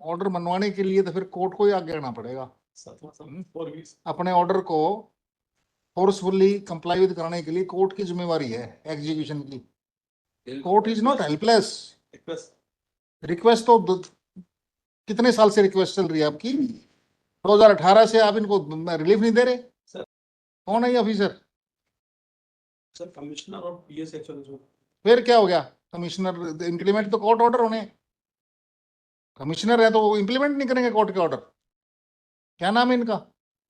Order मनवाने के लिए तो फिर कोर्ट को ही आगे आना पड़ेगा। अपने ऑर्डर को फोर्सफुली कंप्लाई विद कराने के लिए कोर्ट की जिम्मेवारी है एग्जीक्यूशन की। Court is not helpless. Request तो कितने साल से रिक्वेस्ट चल रही है आपकी? 2018 से आप इनको रिलीफ नहीं दे रहे। कौन है ये ऑफिसर? सर कमिश्नर और पीएस एक्चुअली। फिर क्या हो गया? कमिश्नर इंप्लीमेंट तो कोर्ट ऑर्डर होने, कमिश्नर है तो वो इंप्लीमेंट नहीं करेंगे कोर्ट के ऑर्डर? क्या नाम है इनका?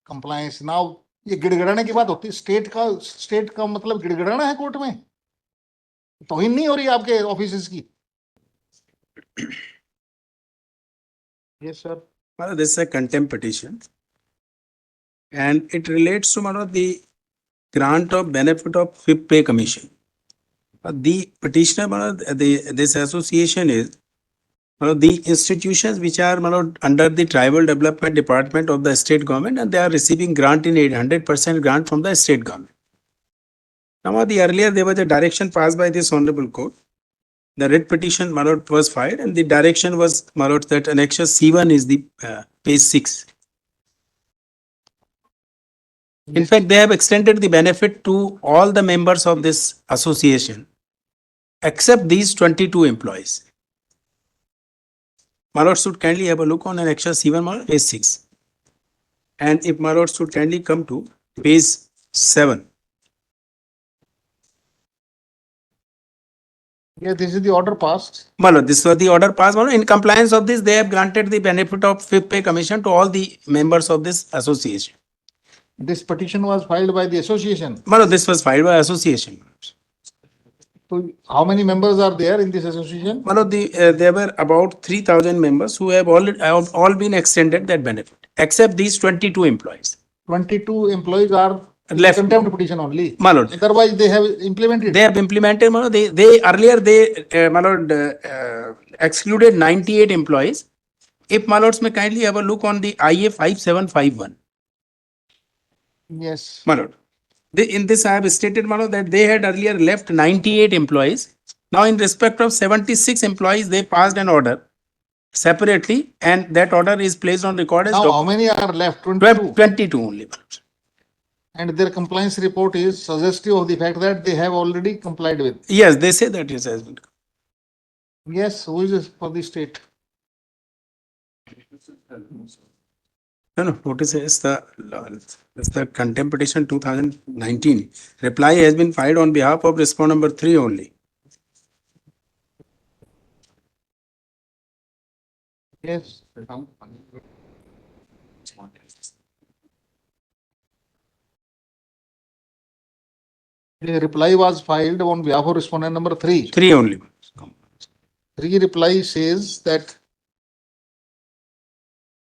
कंप्लायंस। नाउ ये गिड़गिड़ाने की बात होती है। स्टेट का मतलब गिड़गिड़ाना है कोर्ट में? तौहीन नहीं हो रही आपके ऑफिस की? Yes sir. This is a contempt petition, and it relates to the grant of benefit of fifth pay commission. The petitioner, this association is the institutions which are under the tribal development department of the state government, and they are receiving grant in 100% grant from the state government. Now, earlier there was a direction passed by this honorable court. The writ petition was filed, and the direction was that annexure C1 is the page 6. In fact, they have extended the benefit to all the members of this association, except these 22 employees. My lord should kindly have a look on annexure C1, page 6. And if my lord should kindly come to page 7. Yeah, this is the order passed. My lord, this was the order passed. In compliance of this, they have granted the benefit of fifth pay commission to all the members of this association. This petition was filed by the association. My lord, this was filed by association. So how many members are there in this association? My lord, there were about 3,000 members who have all been extended that benefit, except these 22 employees. 22 employees are Left. contempt petition only. My lord. Otherwise, they have implemented. They have implemented, my lord, they earlier my lord, excluded 98 employees. If my lords may kindly have a look on the IA 5751. Yes. My lord. In this I have stated, my lord, that they had earlier left 98 employees. Now in respect of 76 employees, they passed an order separately, and that order is placed on record as Now, how many are left? 22. 22 only. My lord. And their compliance report is suggestive of the fact that they have already complied with. Yes, they say that it has been. Yes, who is this for the state? No, notice is the contempt petition 2019. Reply has been filed on behalf of respondent number 3 only. Yes. The reply was filed on behalf of respondent number 3. 3 only. 3 reply says that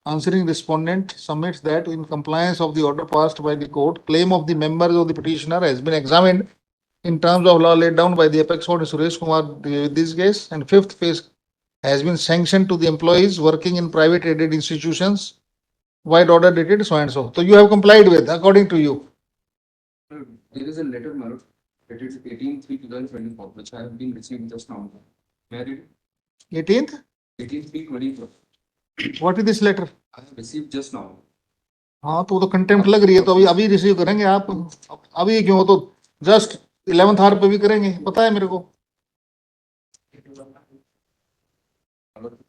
answering respondent submits that in compliance of the order passed by the court, claim of the members of the petitioner has been examined in terms of law laid down by the apex court Suresh Kumar with this case, and fifth phase has been sanctioned to the employees working in private aided institutions. White order dated so and so. So you have complied with, according to you. There is a letter, my lord, dated 18/3/2024, which I have been received just now. Married 18th? 18/3/24. What is this letter? I have received just now. हाँ तो contempt लग रही है, तो अभी receive करेंगे आप? अभी क्यों? तो जस्ट 11th आवर पे भी करेंगे, पता है मेरे को।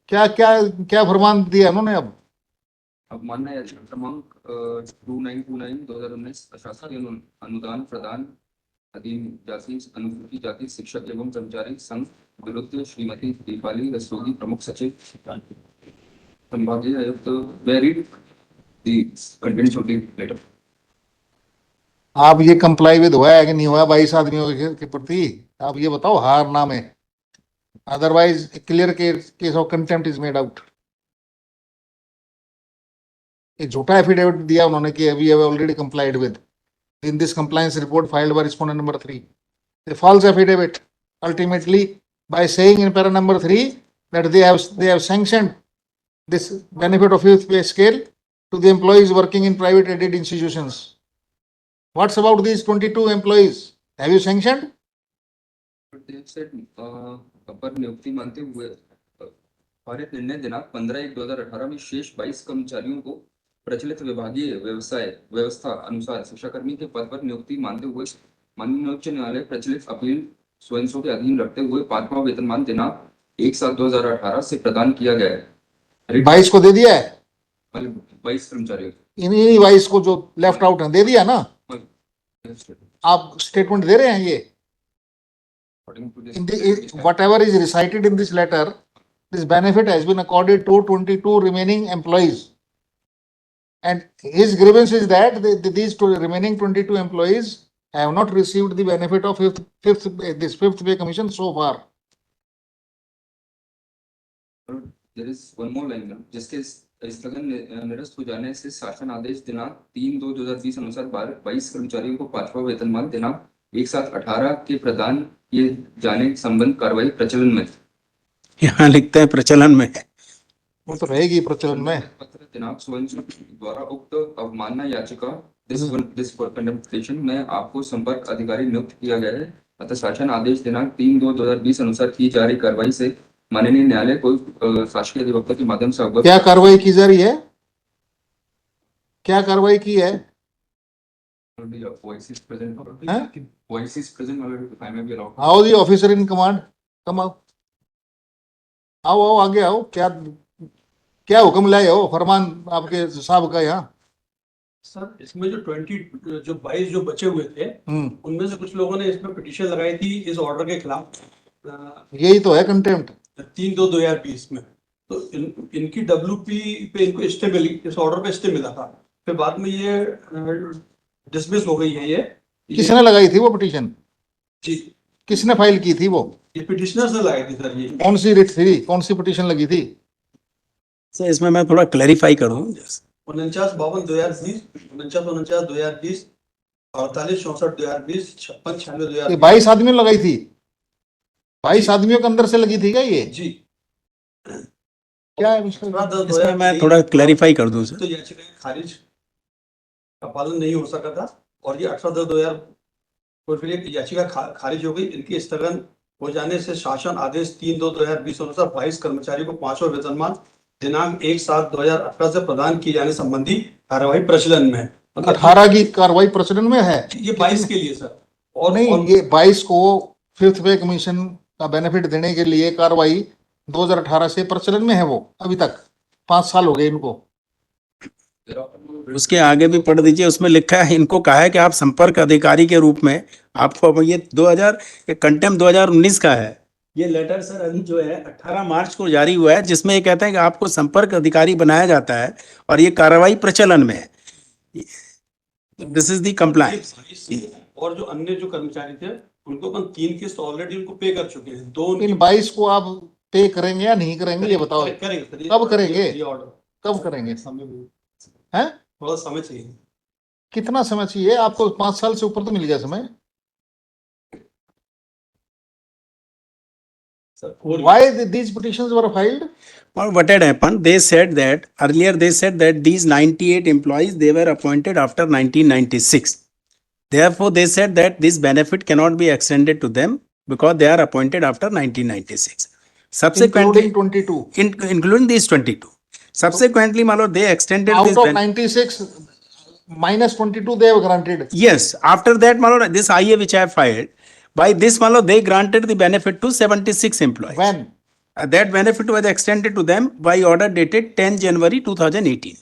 क्या क्या क्या फरमान दिया उन्होंने? अब मानना है क्रमांक 2929/2019 प्रशासन अनुदान प्रदान अधीन जाति अनुसूचित जाति शिक्षक एवं कर्मचारी संघ विरुद्ध श्रीमती दीपाली रस्तोगी प्रमुख सचिव संभागीय आयुक्त verified the contents of the letter. आप ये कंप्लाई विद हुआ है कि नहीं हुआ 22 आदमियों के प्रति? आप ये बताओ, हार नाम है, otherwise clear case of contempt is made out. ये झूठा एफिडेविट दिया उन्होंने कि we have already complied with in this compliance report filed by respondent number 3. The false affidavit ultimately by saying in para number 3 that they have sanctioned this benefit of fifth pay scale to the employees working in private aided institutions. What's about these 22 employees? Have you sanctioned? But they have said अपर नियुक्ति मानते हुए पारित निर्णय दिनांक 15/1/2018 में शेष 22 कर्मचारियों को प्रचलित विभागीय व्यवस्था अनुसार शिक्षाकर्मी के पद पर नियुक्ति मानते हुए माननीय उच्च न्यायालय प्रचलित अपील स्वयं के अधीन रखते हुए 5वां वेतनमान दिनांक 1/7/2018 से प्रदान किया गया है। 22 को दे दिया है, 22 कर्मचारियों इन्हीं 22 को जो लेफ्ट आउट है दे दिया ना, को आप स्टेटमेंट दे रहे हैं ये। In the, whatever is recited in this letter, this benefit has been accorded to 22 remaining employees. And his grievance is that these two remaining 22 employees have not received the benefit of fifth pay commission so far. There is one more line now, जिसके स्थगन निरस्त हो जाने से शासन आदेश दिनांक 3/2/2020 अनुसार 22 कर्मचारियों को 5वां वेतनमान दिनांक 1/7/18 के प्रदान किए जाने संबंध कार्रवाई प्रचलन में। यहाँ लिखते हैं प्रचलन में है। वो तो रहेगी प्रचलन में। पत्र दिनांक स्वयं द्वारा उक्त अवमानना याचिका दिस कंटेम्प्टेशन में आपको संपर्क अधिकारी नियुक्त किया गया है। अतः शासन आदेश दिनांक 3/2/2020 अनुसार की जा रही कार्रवाई से माननीय न्यायालय को शासकीय अधिवक्ता के माध्यम से अवगत। क्या कार्रवाई की जा रही है? क्या कार्रवाई की है? Voice is present. Huh? Voice is present. If I may be allowed. How the officer in command? Come out. आओ आगे आओ। क्या क्या हुक्म लाए हो फरमान आपके साहब का यहाँ? सर इसमें जो 22 जो बचे हुए थे उनमें से कुछ लोगों ने इसमें पिटीशन लगाई थी इस ऑर्डर के खिलाफ। यही तो है कंटेम्प्ट। 3/2/2020 में तो इनकी WP पे इनको स्टे मिली, इस ऑर्डर पे स्टे मिला था। फिर बाद में ये डिसमिस हो गई है। ये किसने लगाई थी वो पिटीशन? जी किसने फाइल की थी वो? ये पिटिशनर्स ने लगाई थी सर। ये कौन सी रिट थी? कौन सी पिटीशन लगी थी? सर इसमें मैं थोड़ा क्लैरिफाई करूँ। 49/52/2020, 49/49/2020, 48/64/2020, 56/96/2020। ये 22 आदमियों लगाई थी? 22 आदमियों के अंदर से लगी थी क्या ये? जी क्या है इसमें? इसमें मैं थोड़ा क्लैरिफाई कर दूं सर। तो याचिका खारिज का पालन नहीं हो सका था और ये 18/10/2000 और फिर एक याचिका खारिज हो गई। इनकी स्थगन हो जाने से शासन आदेश 3/2/2020 अनुसार 22 कर्मचारियों को 5वां वेतनमान दिनांक 1/7/2018 से प्रदान किए जाने संबंधी कार्यवाही प्रचलन में है। 18 की कार्रवाई प्रचलन में है? ये 22 के लिए सर। और नहीं, ये 22 को फिफ्थ पे कमीशन का बेनिफिट देने के लिए कार्रवाई 2018 से प्रचलन में है। वो अभी तक 5 साल हो गए इनको। उसके आगे भी पढ़ दीजिए, उसमें लिखा है, इनको कहा है कि आप संपर्क अधिकारी के रूप में आपको, ये 2000 कंटेम्प्ट 2019 का है ये लेटर सर, अभी जो है 18 मार्च को जारी हुआ है, जिसमें ये कहते हैं कि आपको संपर्क अधिकारी बनाया जाता है और ये कार्रवाई प्रचलन में है। This is the compliance. और जो अन्य जो कर्मचारी थे उनको अपन 3 किस्त ऑलरेडी उनको पे कर चुके हैं। 2 इन 22 को आप पे करेंगे या नहीं करेंगे ये बताओ? करेंगे सर। कब करेंगे? ये ऑर्डर कब करेंगे? समय है? थोड़ा समय चाहिए। कितना समय चाहिए आपको? 5 साल से ऊपर तो मिल गया समय। Why these petitions were filed? Well, what had happened? They said that earlier they said that these 98 employees, they were appointed after 1996. Therefore, they said that this benefit cannot be extended to them because they are appointed after 1996. Subsequently, Including 22. including these 22. Subsequently, my lord, they extended Out this of 96 minus 22 they have granted. Yes, after that, my lord, this IA which I have filed, by this, my lord, they granted the benefit to 76 employees. When? That benefit was extended to them by order dated 10 January 2018.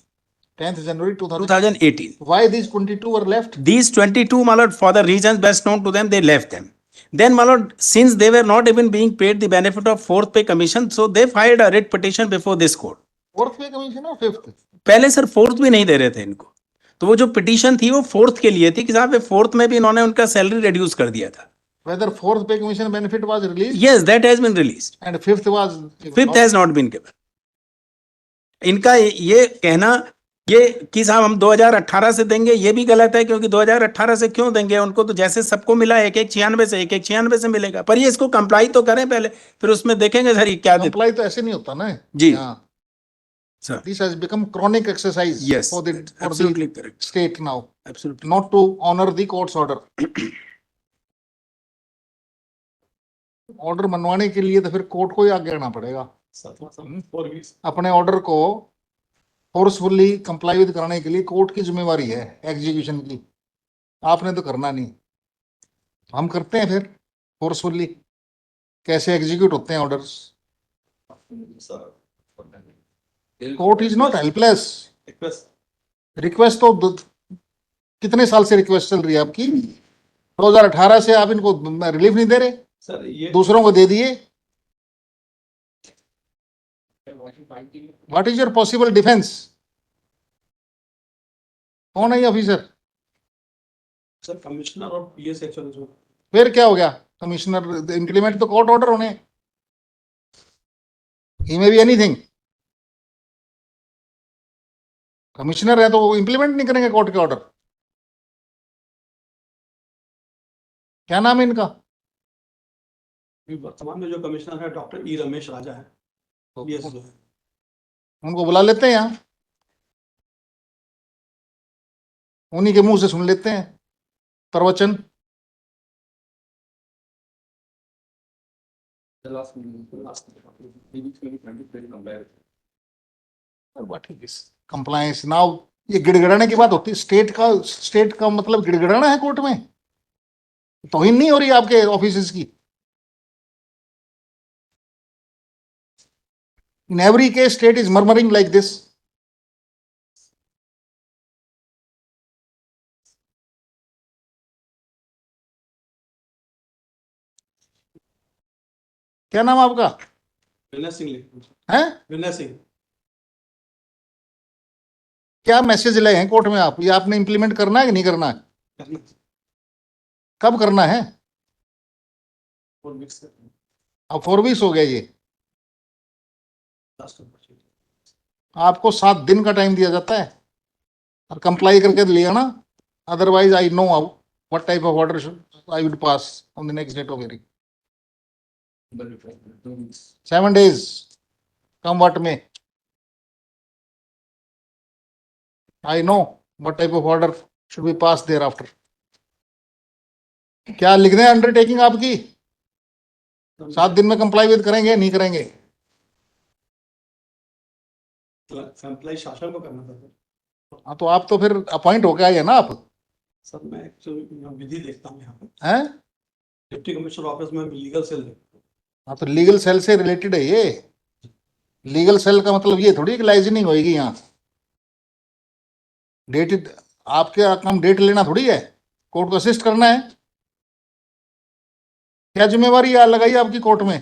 10th January 2018. Why these 22 were left? These 22, my lord, for the reasons best known to them, they left them. Then, my lord, since they were not even being paid the benefit of fourth pay commission, so they filed a writ petition before this court. Fourth pay commission or fifth? पहले sir fourth भी नहीं दे रहे थे इनको, तो वो जो petition थी वो फोर्थ के लिए थी कि साहब फोर्थ में भी इन्होंने उनका सैलरी रिड्यूस कर दिया था। Whether fourth pay commission benefit was released? Yes, that has been released. And fifth was? Fifth has not been given. इनका ये कहना ये कि साहब हम 2018 से देंगे, ये भी गलत है, क्योंकि 2018 से क्यों देंगे उनको? तो जैसे सबको मिला 1/1/96 से 1/1/96 से मिलेगा, पर ये इसको कंप्लाई तो करें पहले, फिर उसमें देखेंगे सर ये क्या देते। Comply तो ऐसे नहीं होता ना जी sir. This has become chronic exercise. Yes, for the absolutely correct. state now, Absolutely. not to honor the court's order. Order मनवाने के लिए तो फिर कोर्ट को ही आगे आना पड़ेगा। 4 weeks. अपने ऑर्डर को फोर्सफुली कंप्लाई विद कराने के लिए कोर्ट की जिम्मेवारी है एग्जीक्यूशन की, आपने तो करना नहीं, हम करते हैं फिर फोर्सफुली, कैसे एग्जीक्यूट होते हैं orders. Court is not helpless. Request. Request तो कितने साल से रिक्वेस्ट चल रही है आपकी, 2018 से आप इनको रिलीफ नहीं दे रहे, Sir, ये दूसरों को दे दिए। What is your possible defence, कौन है ये ऑफिसर, सर कमिश्नर और पीएस एक्चुअली जो फिर क्या हो गया, कमिश्नर इंप्लीमेंट तो कोर्ट ऑर्डर होने, ही मे बी एनीथिंग, कमिश्नर है तो वो इंप्लीमेंट नहीं करेंगे कोर्ट के ऑर्डर। क्या नाम है इनका, अभी वर्तमान में जो कमिश्नर है डॉक्टर ई रमेश राजा है, पीएस जो है। उनको बुला लेते हैं यहाँ, उन्हीं के मुंह से सुन लेते हैं प्रवचन। The last meeting, the last 3 weeks maybe 20 compare. What is this compliance now, ये गिड़गिड़ाने की बात होती है, स्टेट का मतलब गिड़गिड़ाना है कोर्ट में, तौहीन नहीं हो रही आपके ऑफिस की। In every case state is murmuring like this. क्या नाम है आपका, विनय सिंह लिख- है विनय सिंह। क्या मैसेज लाए हैं कोर्ट में आप, ये आपने इंप्लीमेंट करना है कि नहीं करना है, करना कब करना है, 4 weeks का अब 4 वीक्स हो गया ये, लास्ट अपॉर्चुनिटी। आपको 7 दिन का टाइम दिया जाता है और कंप्लाई करके लिया ना, otherwise I know what type of order I would pass on the next date of hearing. 2 weeks. 7 days, come what may. I know what type of order should be passed thereafter. क्या लिख दें undertaking आपकी, 7 दिन में comply with करेंगे नहीं करेंगे, comply शासन को करना था। हाँ तो आप तो फिर अपॉइंट होके आइए ना आप, सर मैं एक्चुअली विधि देखता हूँ यहाँ पे, हैं, डिप्टी कमिश्नर ऑफिस में लीगल सेल देखता हूँ। हाँ तो लीगल सेल से रिलेटेड है ये, लीगल सेल का मतलब ये थोड़ी कि लाइजनिंग होगी यहाँ, डेट आपके काम डेट लेना थोड़ी है, कोर्ट को असिस्ट करना है, क्या जिम्मेवारी लगाई आपकी कोर्ट में,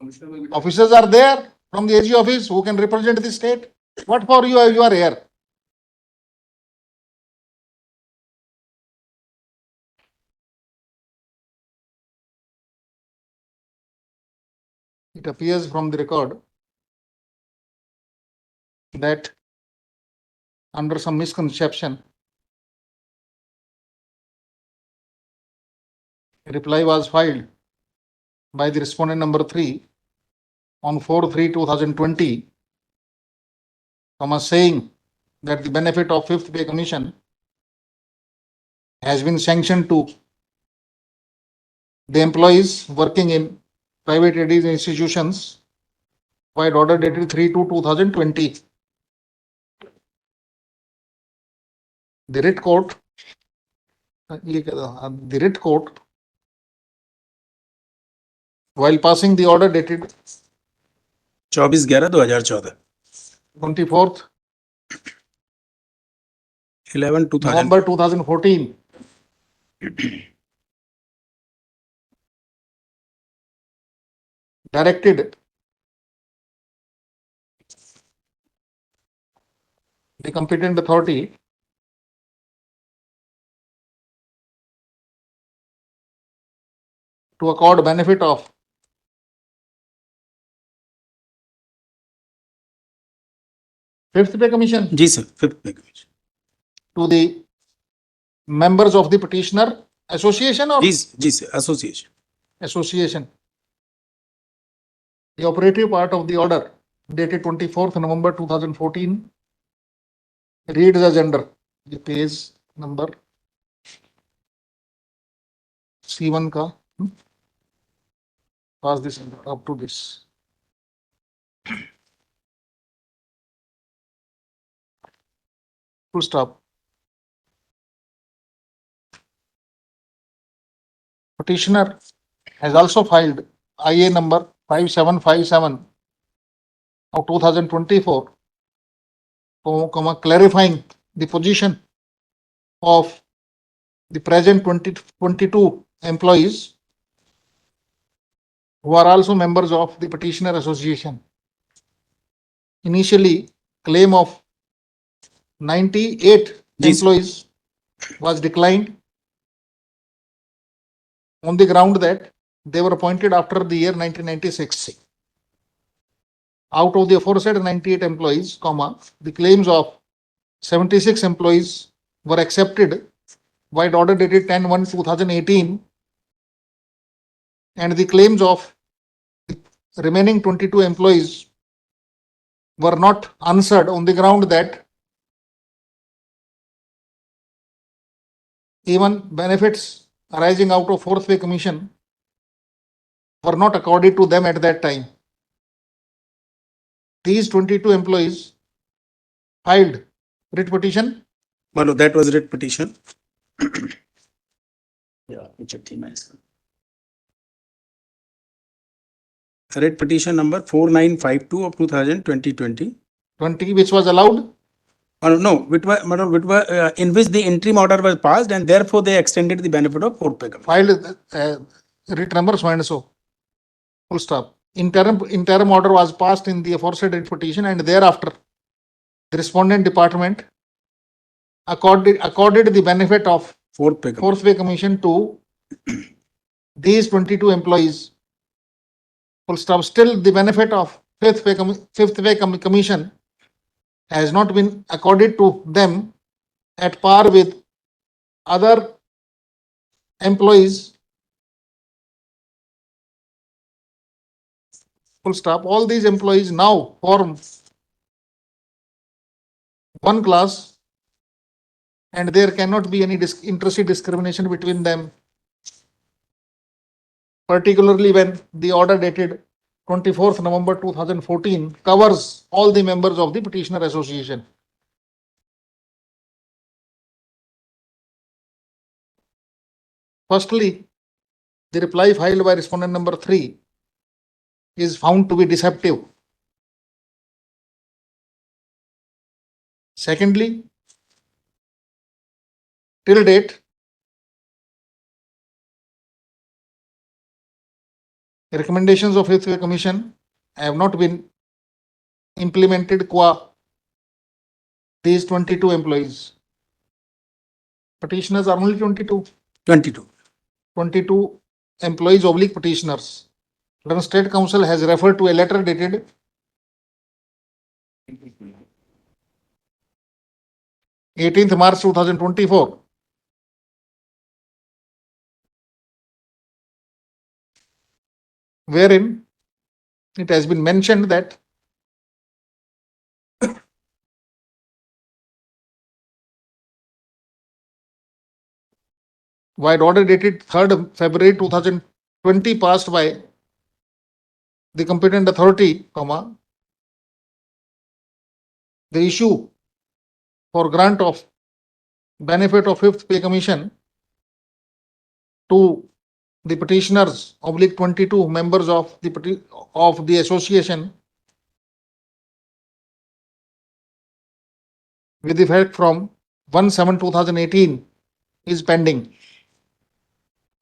Commissioner will be. officers are there from the AG office who can represent the state, what for you are here. It appears from the record that under some misconception, a reply was filed by the respondent number 3 on 4/3/2020, saying that the benefit of 5th pay commission has been sanctioned to the employees working in private aided institutions by order dated 3/2/2020. The writ court, while passing the order dated 24/11/2014, 24th 11/2000. November 2014, directed the competent authority to accord benefit of fifth pay commission जी sir, 5th pay commission. to the members of the petitioner association or जी sir, association. association. The operative part of the order dated 24th November 2014 reads as under the page number C1 का pass this up to this. Full stop. Petitioner has also filed IA number 5757 of 2024, clarifying the position of the present 2022 employees who are also members of the petitioner association. Initially, claim of 98 Yes. employees was declined on the ground that they were appointed after the year 1996. Out of the aforesaid 98 employees, the claims of 76 employees were accepted by order dated 10/1/2018, and the claims of the remaining 22 employees were not answered on the ground that even benefits arising out of fourth pay commission were not accorded to them at that time. These 22 employees filed writ petition. Well, that was writ petition. Yeah, writ petition number 4952 of 2020, which was allowed. In which the interim order was passed and therefore they extended the benefit of fourth pay commission. Filed writ number so and so. Full stop. Interim order was passed in the aforesaid writ petition, and thereafter the respondent department accorded the benefit of Fourth pay commission. fourth pay commission to these 22 employees. Full stop. Still, the benefit of fifth pay commission has not been accorded to them at par with other employees. Full stop. All these employees now form one class, and there cannot be any interested discrimination between them, particularly when the order dated 24th November 2014 covers all the members of the petitioner association. Firstly, the reply filed by respondent number 3 is found to be deceptive. Secondly, till date, the recommendations of Fifth Pay Commission have not been implemented qua these 22 employees. Petitioners are only 22 employees / petitioners. London State Council has referred to a letter dated 18th March 2024, wherein it has been mentioned that while order dated 3rd February 2020 passed by the competent authority, the issue for grant of benefit of fifth pay commission to the petitioners / 22 members of the association with effect from 1/7/2018 is pending.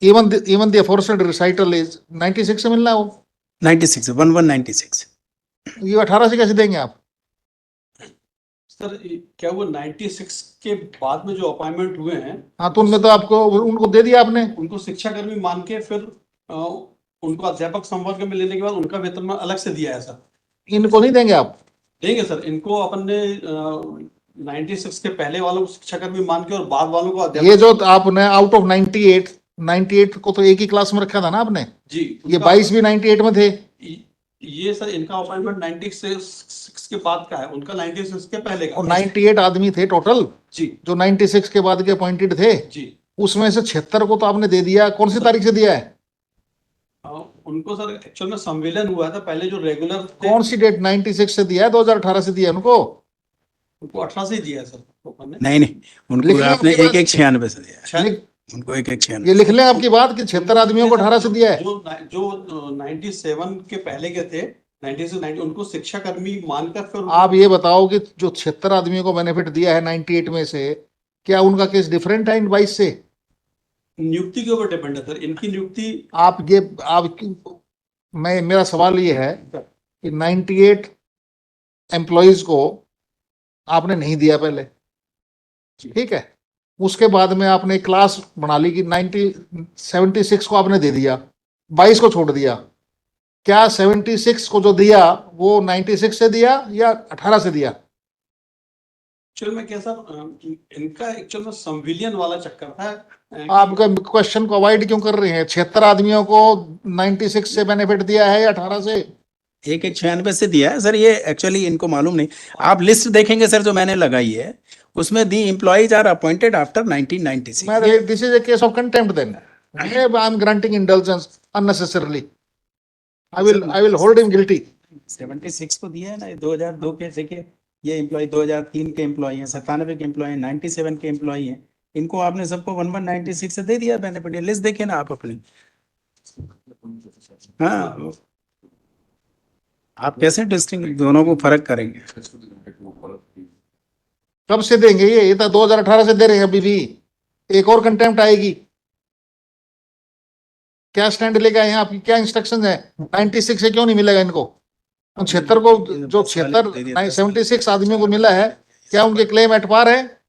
Even the aforesaid recital is 96 से मिलना हो, 96, 1196. ये 18 से कैसे देंगे आप? Sir क्या वो 96 के बाद में जो अपॉइंटमेंट हुए हैं, हाँ, तो उनमें तो आपको उनको दे दिया आपने. उनको शिक्षाकर्मी मान के फिर उनको अध्यापक संवर्ग में लेने के बाद उनका वेतन अलग से दिया है सर. इनको नहीं देंगे आप? देंगे सर. इनको अपन ने 96 के पहले वालों को शिक्षाकर्मी मान के और बाद वालों को अध्यापक. ये जो आपने आउट ऑफ 98 को तो एक ही क्लास में रखा था ना आपने जी. ये 22 भी 98 में थे. ये सर इनका अपॉइंटमेंट 96 के बाद का है, उनका 96 के पहले का. और 98 आदमी थे टोटल जी जो 96 के बाद के अपॉइंटेड थे. जी. उसमें से 76 को तो आपने दे दिया. कौन सी तारीख से दिया है? उनको सर एक्चुअल में संविलियन हुआ था, पहले जो रेगुलर थे कौन सी डेट 96 से दिया है, 2018 से दिया है उनको? उनको 18 से ही दिया है सर ओपन ने। नहीं नहीं, उनको लिख लें आपने आपके एक पास? एक 96 से दिया है, लिख- उनको एक एक ये 96। लिख लें आपकी बात कि 76 आदमियों को 18 से दिया है। जो 97 के पहले के थे 90 से 90 उनको शिक्षा कर्मी मानकर फिर आप ये बताओ कि जो 76 आदमियों को बेनिफिट दिया है 98 में से, क्या उनका केस डिफरेंट है इन 22 से? नियुक्ति के ऊपर डिपेंड है सर, इनकी नियुक्ति मेरा सवाल ये है कि 98 एम्प्लॉयज को आपने नहीं दिया पहले, ठीक है, उसके बाद में आपने एक क्लास बना ली कि 76 को आपने दे दिया, 22 को छोड़ दिया। क्या 76 को जो दिया वो 96 से दिया या 18 से दिया? एक्चुअल में क्या सर इनका एक्चुअल में संविलियन वाला चक्कर था। आपका क्वेश्चन को अवॉइड क्यों कर रहे हैं? 76 आदमियों को 96 से बेनिफिट दिया है या 18 से? एक एक 96 से दिया है सर, ये एक्चुअली इनको मालूम नहीं। आप लिस्ट देखेंगे सर जो मैंने लगाई है, उसमें the employees are appointed after 1996। This is a case of contempt then. I am granting indulgence unnecessarily. I will hold him guilty. 76 को दिया है ना, 2002 के, देखिए ये एम्प्लॉय 2003 के एम्प्लॉय हैं, 97 के एम्प्लॉय हैं, 97 के एम्प्लॉय हैं, इनको आपने सबको 1196 से दे दिया बेनिफिट। लिस्ट देखिए ना आप अपनी। हाँ, आप कैसे डिस्टिंग दोनों को फर्क करेंगे? कब से देंगे? ये तो 2018 से दे रहे हैं अभी भी। एक और कंटेम्प्ट आएगी। क्या स्टैंड लेगा यहाँ? आपकी क्या इंस्ट्रक्शन है? 96 से क्यों नहीं मिलेगा इनको? 76 को, जो 76 आदमियों को मिला है, क्या उनके क्लेम एट पार है?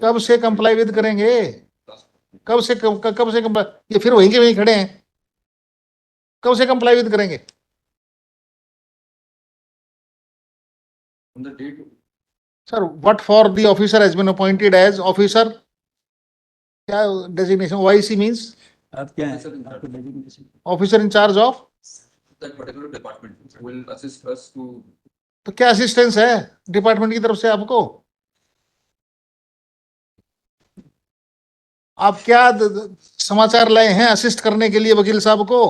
कब से कंप्लाई विद करेंगे? कब से कंप्लाई? ये फिर वहीं के वहीं खड़े हैं। कब से कंप्लाई विद करेंगे? Sir, what for the officer has been appointed as officer, क्या डेजिग्नेशन? OIC मींस आप क्या है आपको designation? Officer in charge of. That particular department will assist us to तो क्या असिस्टेंस है डिपार्टमेंट की तरफ से आपको? आप क्या समाचार लाए हैं असिस्ट करने के लिए वकील साहब को?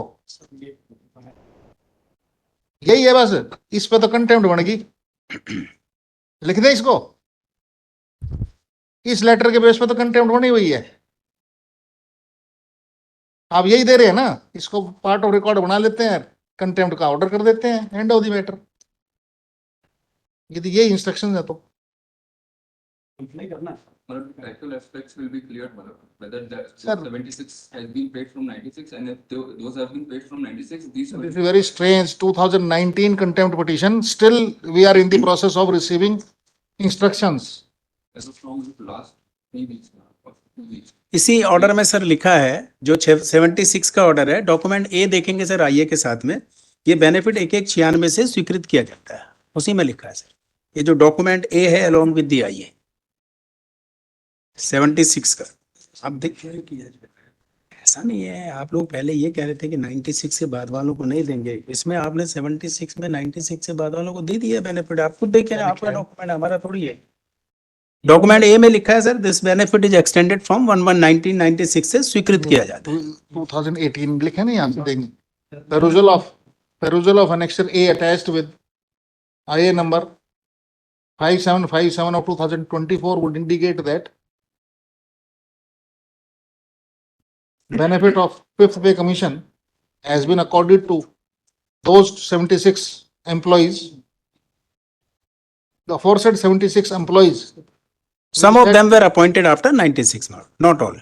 यही है बस। इस पे तो कंटेम्प्ट बनेगी। लिख दे इसको। इस लेटर के बेस पे तो कंटेम्प्ट बनी हुई है। आप यही दे रहे हैं ना, इसको पार्ट ऑफ रिकॉर्ड बना लेते हैं, कंटेम्प्ट का ऑर्डर कर देते हैं, एंड ऑफ द मैटर। यदि ये इंस्ट्रक्शन है तो कंप्लाई करना है। the actual aspects will be cleared, whether that Sir. 76 has been paid from 96, and if those have been paid from 96, these will this is very strange. 2019 contempt petition, still we are in the process of receiving instructions. as of now last 3 weeks now, or 2 weeks. इसी order में sir लिखा है, जो 76 का order है, document ए देखेंगे sir आईए के साथ में, ये बेनिफिट एक 96 से स्वीकृत किया जाता है, उसी में लिखा है सर। ये जो डॉक्यूमेंट ए है अलोंग विद दी आईए 76 का, आप देखिए कि ऐसा नहीं है। आप लोग पहले ये कह रहे थे कि 96 के बाद वालों को नहीं देंगे, इसमें आपने 76 में 96 से बाद वालों को दे दिया बेनिफिट। आप खुद देखिए ना, आपका डॉक्यूमेंट, हमारा थोड़ी है। डॉक्यूमेंट ए में लिखा है sir, this benefit is extended from 1/1/1996 से स्वीकृत किया जाता है। 2018 लिखे नहीं, यहाँ से देंगे। perusal of annexure A attached with IA number 5757 of 2024 would indicate that benefit of fifth pay commission has been accorded to those 76 employees. The aforesaid 76 employees. Some of them were appointed after 96, not all.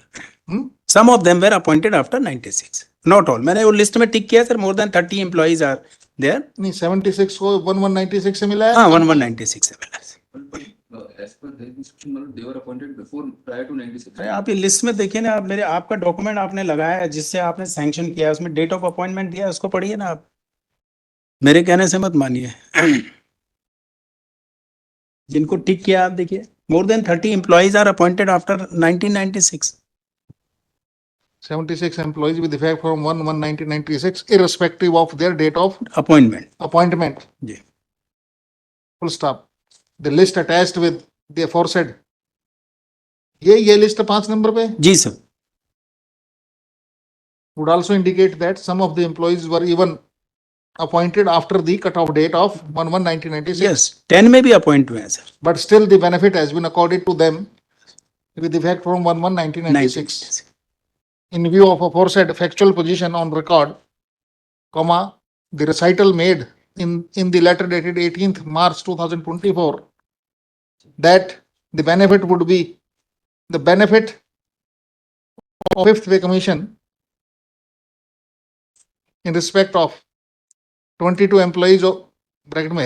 Hmm? Some of them were appointed after 96, not all. मैंने वो list में टिक किया sir, more than 30 employees are there. नहीं, 76 को 1196 से मिला है। हाँ, 1196 से मिला है। As per the instruction, they were appointed before, prior to 96. अरे आप ये लिस्ट में देखिए ना, आप मेरे, आपका डॉक्यूमेंट आपने लगाया है जिससे आपने सैंक्शन किया है, उसमें डेट ऑफ अपॉइंटमेंट दिया है, उसको पढ़िए ना आप, मेरे कहने से मत मानिए। जिनको टिक किया आप देखिए, more than 30 employees are appointed after 1996। 76 employees with effect from 1/1/1996 irrespective of their date of appointment appointment. जी। Full stop. the list attached with the aforesaid. ये list 5 number पे जी sir. would also indicate that some of the employees were even appointed after the cutoff date of 1/1/1996. Yes, 10 में भी appoint हुए हैं sir. But still the benefit has been accorded to them with effect from 1/1/1996. In view of aforesaid factual position on record, comma, the recital made in the letter dated 18th March 2024, that the benefit would be the benefit of fifth pay commission in respect of 22 employees of bracket में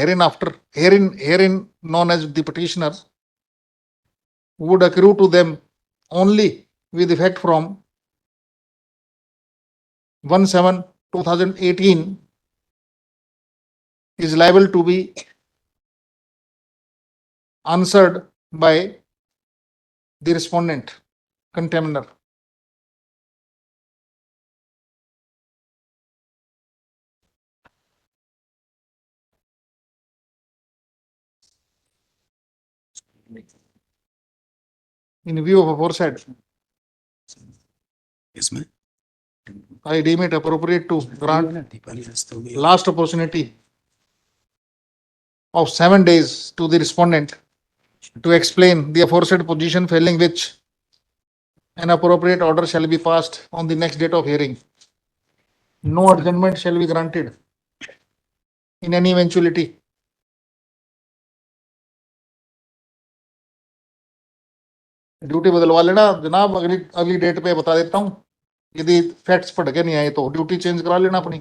herein known as the petitioner would accrue to them only with effect from 1/7/2018 is liable to be answered by the respondent contemner. In view of aforesaid, इसमें I deem it appropriate to grant Deepali हंसते हुए last opportunity of 7 days to the respondent to explain the aforesaid position, failing which an appropriate order shall be passed on the next date of hearing. No adjournment shall be granted in any eventuality. Duty बदलवा लेना जनाब, अगली date पे बता देता हूँ, यदि facts पढ़ के नहीं आए तो ड्यूटी चेंज करा लेना अपनी.